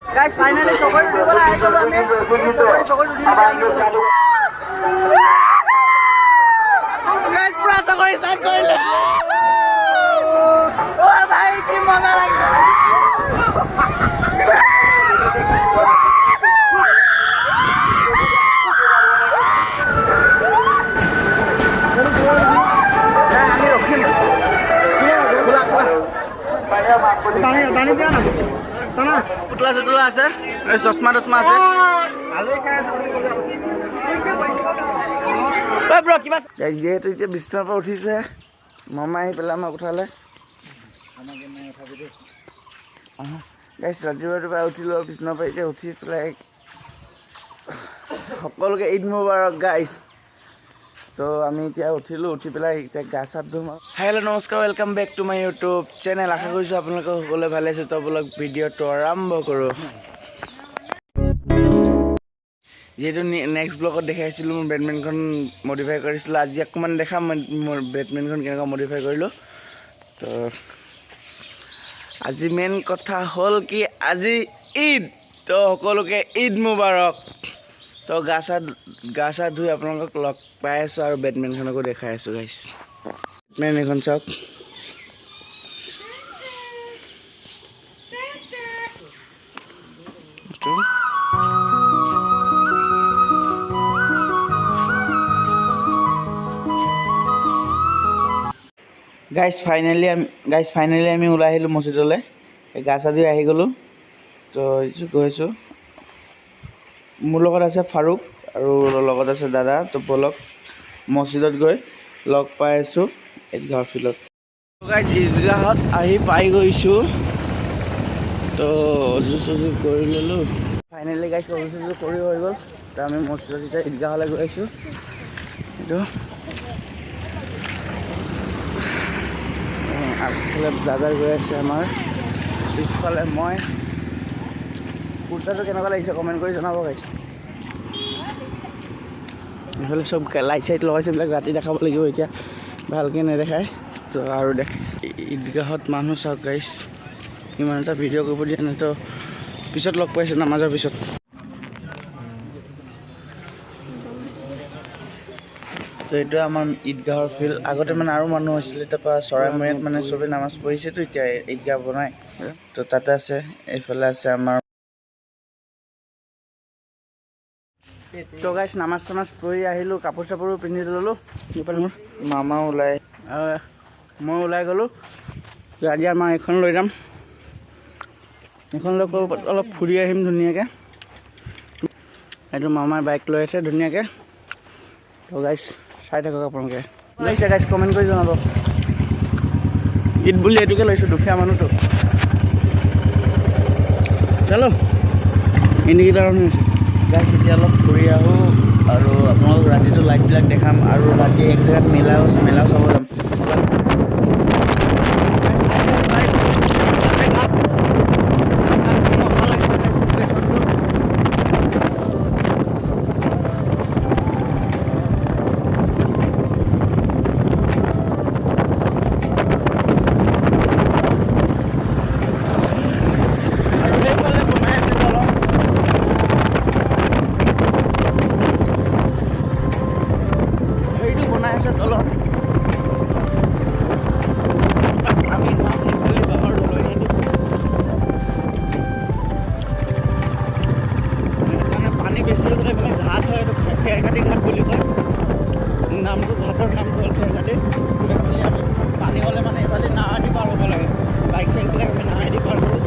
Guys, finally চকৰি উঠিবলৈ আহি গ'লো আমি। চকৰি উঠি guys পুৰা চকৰি ষ্টাৰ্ট কৰিলে। ও ভাই কি মজা লাগিছে। আমি ৰখিম। টানি দিয়া না। টানা পুতলা চুতলা আছে, চশমা টচমা আছে। যিহেতু এতিয়া বিছনাৰ পৰা উঠিছে, মামা আহি পেলাই আমাক উঠালে। গাইছ ৰাতিপুৱা উঠিলোঁ বিছনাৰ পৰা, এতিয়া উঠি পেলাই সকলোকে ঈদ মুবাৰক গাইছ। তো আমি এতিয়া উঠিলোঁ, উঠি পেলাই এতিয়া গা চা ধুম। হেল্ল' নমস্কাৰ, welcome back to my YouTube channel. আশা কৰিছোঁ আপোনালোকে সকলোৱে ভালে আছে। তো বলক ভিডিঅ'টো আৰম্ভ কৰোঁ। যিহেতু নেক্সট ব্লগত দেখাইছিলোঁ মোৰ বেডমিণ্টনখন মডিফাই কৰিছিলোঁ, আজি অকণমান দেখাম মোৰ বেডমিণ্টনখন কেনেকুৱা মডিফাই কৰিলোঁ। তো আজি মেইন কথা হ'ল কি, আজি ঈদ। তো সকলোকে ঈদ মুবাৰক। তো গা চা ধুই আপোনালোকক লগ পাই আছোঁ আৰু বেডমিণ্টনখনকো দেখাই আছোঁ গাইছ। বেডমিণ্টন এইখন চাওক। গাইছ ফাইনেলি আমি ওলাই আহিলোঁ মছজিদলৈ। গা চা ধুই আহি গ'লোঁ। তো গৈছোঁ, মোৰ লগত আছে ফাৰুক আৰু লগত আছে দাদা। তো বলক মছজিদত গৈ লগ পাই আছোঁ ঈদগাহৰ ফিল্ডত। গাইছ ঈদগাহত আহি পাই গৈছোঁ। তো অজু চজু কৰি ল'লোঁ। ফাইনেলি গাইছ অজু চজু কৰি হৈ গ'ল। তো আমি মছজিদত এতিয়া ঈদগাহলৈ গৈ আছোঁ। এইটো আগফালে ব্লাজাৰ গৈ আছে আমাৰ, পিছফালে মই। কুৰ্তাটো কেনেকুৱা লাগিছে কমেণ্ট কৰি জনাব গাইছ। এইফালে চব লাইট চাইট লগাইছে, এইবিলাক ৰাতি দেখাব লাগিব, এতিয়া ভালকৈ নেদেখায়। তো আৰু ঈদগাহত মানুহ চাওক গাইছ, ইমান এটা ভিডিঅ' কৰিব দিয়া নাই। তো পিছত লগ পাইছোঁ নামাজৰ পিছত। তো এইটোৱে আমাৰ ঈদগাহৰ ফিল্ড। আগতে মানে আৰু মানুহ হৈছিলে, তাৰপৰা চৰাইমৰীয়াত মানে চবেই নামাজ পঢ়িছেতো এতিয়া ঈদগাহ বনাই। তো তাতে আছে, এইফালে আছে আমাৰ। তো গাইছ নামাজ চামাজ পঢ়ি আহিলোঁ, কাপোৰ চাপোৰো পিন্ধি ল'লোঁ। এইফালে মোৰ মামা ওলাই, মই ওলাই গ'লোঁ। আজি আমাৰ এইখন লৈ যাম, এইখন লৈ অলপ ফুৰি আহিম ধুনীয়াকৈ। এইটো মামাই বাইক লৈ আছে ধুনীয়াকৈ। তো গাইছ চাই থাকক আপোনালোকে। লৈছে গাইছ কমেণ্ট কৰি জনাব। ঈদ বুলি এইটোকে লৈছোঁ, দুখীয়া মানুহটো। চলো এনেকেইটা গাইছ এতিয়া অলপ ফুৰি আহোঁ আৰু আপোনালোক ৰাতিটো লাইটবিলাক দেখাম। আৰু ৰাতি এক জেগাত মেলাও আছে, মেলাও চাব যাম। নামটো ঘাটৰ নামটো হ'ল ফেৰঘাটি। পানী হ'লে মানে এইফালে নাৱেদি পাৰ হ'ব লাগে, বাইক চাইকবিলাক আমি নাৱেদি পাৰ কৰোঁ।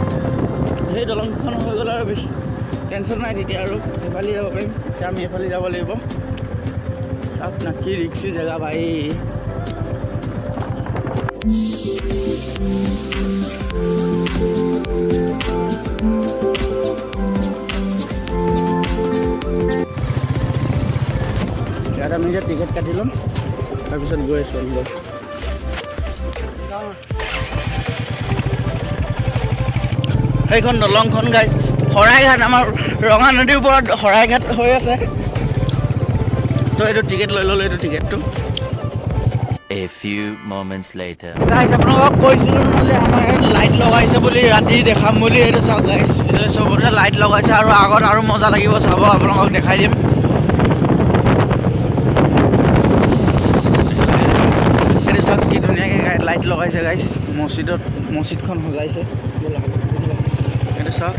সেই দলংখন হৈ গ'ল আৰু বেছি টেনশ্যন নাই তেতিয়া, আৰু এইফালে যাব পাৰিম। এতিয়া আমি এইফালে যাব লাগিব। আপোনাৰ কি ৰিক্সি জেগা ভাই। ইয়াত আমি এতিয়া টিকেট কাটি ল'ম, তাৰপিছত গৈ আছোঁ। সেইখন দলংখন গাইছ শৰাইঘাট, আমাৰ ৰঙা নদীৰ ওপৰত শৰাইঘাট হৈ আছে। তো এইটো টিকেট লৈ ল'লোঁ, এইটো টিকেটটো। A few moments later. গাইছ আপোনালোকক কৈছিলোঁ যে আমাৰ ইয়াত লাইট লগাইছে বুলি ৰাতি দেখাম বুলি এইটো চাওক গাইছ চবতে লাইট লগাইছে আৰু আগত আৰু মজা লাগিব চাব আপোনালোকক দেখাই দিম এইটো চাওক কি ধুনীয়াকৈ লাইট লগাইছে গাইছ মছজিদখন সজাইছে এইটো চাওক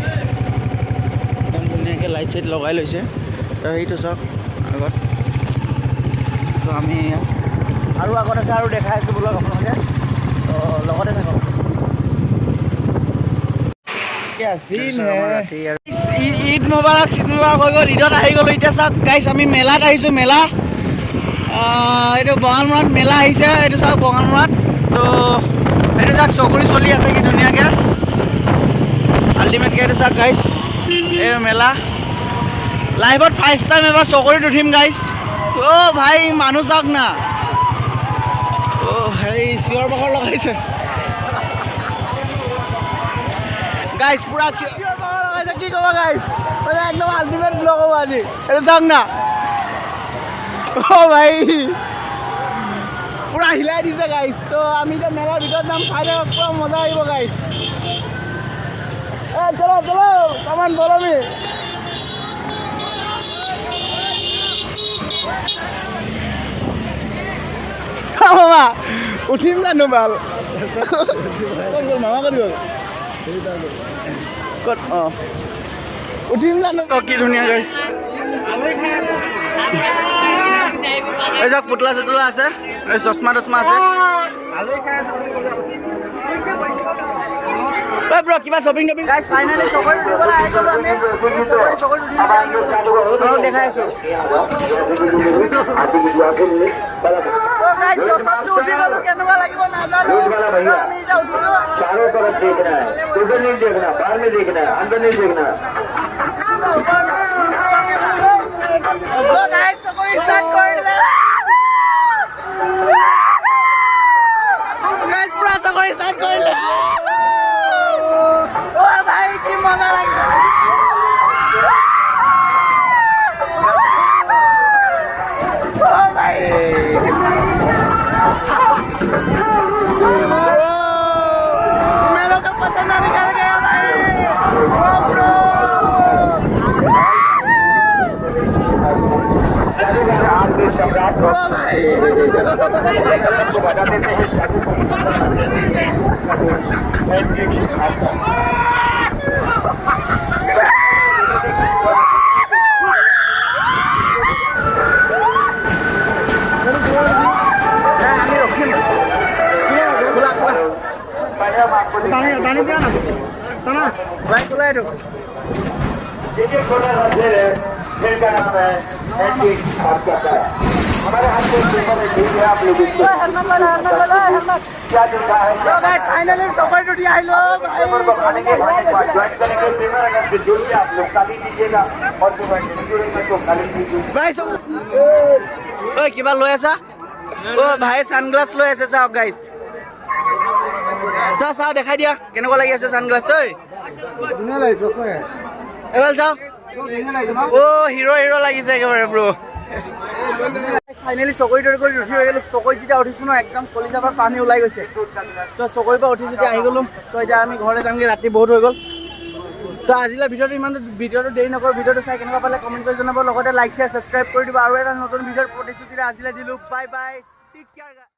একদম ধুনীয়াকৈ লাইট চাইট লগাই লৈছে তো সেইটো চাওক আগত তো আমি আৰু আগত আছে আৰু দেখাই আছোঁ বোলক আপোনালোকে তো লগতে থাকক ঈদ মোবাৰক হৈ গ'ল ঈদত আহি গ'লোঁ এতিয়া চাওক গাইছ আমি মেলাত আহিছোঁ মেলা এইটো বঙালমৰাত মেলা আহিছে এইটো চাওক বঙালমৰাত তো এইটো চাওক চকৰি চলি আছে কি ধুনীয়াকৈ আল্টিমেটকৈ এইটো চাওক গাইছ এই মেলা লাইভত ফাৰ্ষ্ট টাইম এবাৰ চকৰিত উঠিম গাইছ অ' ভাই মানুহ চাওক না অ' হেৰি চিঞৰ বাখৰ লগাইছে গাইছ পুৰা চিঞৰ বাখৰ লগাইছে কি ক'বা গাইছ মানে একদম আল্টিমেট ব্লগ হ'ব আজি এইটো চাওক না অ' ভাই পুৰা হিলাই দিছে গাইছ তো আমি এতিয়া মেলাৰ ভিতৰত যাম চাই থাকক পুৰা মজা আহিব গাইছ চলো চলো কামান বলমি মামা উঠিম জানো ভাল মামা কৰিব ক'ত অঁ উঠিম জানো কি ধুনীয়া গাইছ এই চাওক পুতলা চুতলা আছে এই চশমা টচমা আছে ঐ ব্ৰ কিবা শ্বপিং টপিং গাইছ ফাইনেলি চকৰি উঠিবলৈ আহি গ'লোঁ আমি চকৰি উঠি দেখাই আছোঁ गाइस सबसे उठी गलो केनवा লাগিব নাজানো আমি এটা উঠিলো चारों तरफ देखना है उधर नहीं देखना बाहर में देखना है अंदर नहीं देखना तो गाइस तो कोई स्टार्ट कर दे गाइस पूरा सकोई स्टार्ट कर ले ओ भाई की मजा लगे ओ भाई मेरा तो पसंद निकल गया भाई ओ ब्रो ओ भाई तानी दिया ना तना भाई खुला है तो ये खोला है फिर का नाम है एंटिक आपका हमारे हाथ में पेपर है ठीक है आप लोग इसको क्या दिखा है तो गाइस फाइनली सफर टूटी आई लो पेपर को खाने के बाद ज्वाइन करेंगे पेपर अगर से जुड़ के आप लोग खाली दीजिएगा और जो जुड़ेंगे तो खाली दीजिए भाई सब ओए किबा লৈ আছা ও ভাই সানগ্লাস লৈ আছে চাওক গাইস চা চাও দেখাই দিয়া কেনেকুৱা লাগি আছে সানগ্লাস ঐ ধুনীয়া লাগিছে সঁচাকে এবাৰ চাও ও হিৰো হিৰো লাগিছে একেবাৰে ব্ৰো ফাইনেলি চকৰি কৰি উঠি হৈ গ'লো চকৰি যেতিয়া উঠিছোঁ ন একদম কলিজাৰ পৰা পানী ওলাই গৈছে তো চকৰিৰ পৰা উঠি যেতিয়া আহি গ'লোঁ তো এতিয়া আমি ঘৰলৈ যামগৈ ৰাতি বহুত হৈ গ'ল তো আজিলৈ ভিডিঅ'টো দেৰি নকৰোঁ ভিডিঅ'টো চাই কেনেকুৱা পালে কমেণ্ট কৰি জনাব লগতে লাইক শ্বেয়াৰ ছাবস্ক্ৰাইব কৰি দিব আৰু এটা নতুন ভিডিঅ'ৰ প্ৰতিশ্ৰুতিৰে আজিলৈ দিলোঁ বাই বাই টেক কেয়াৰ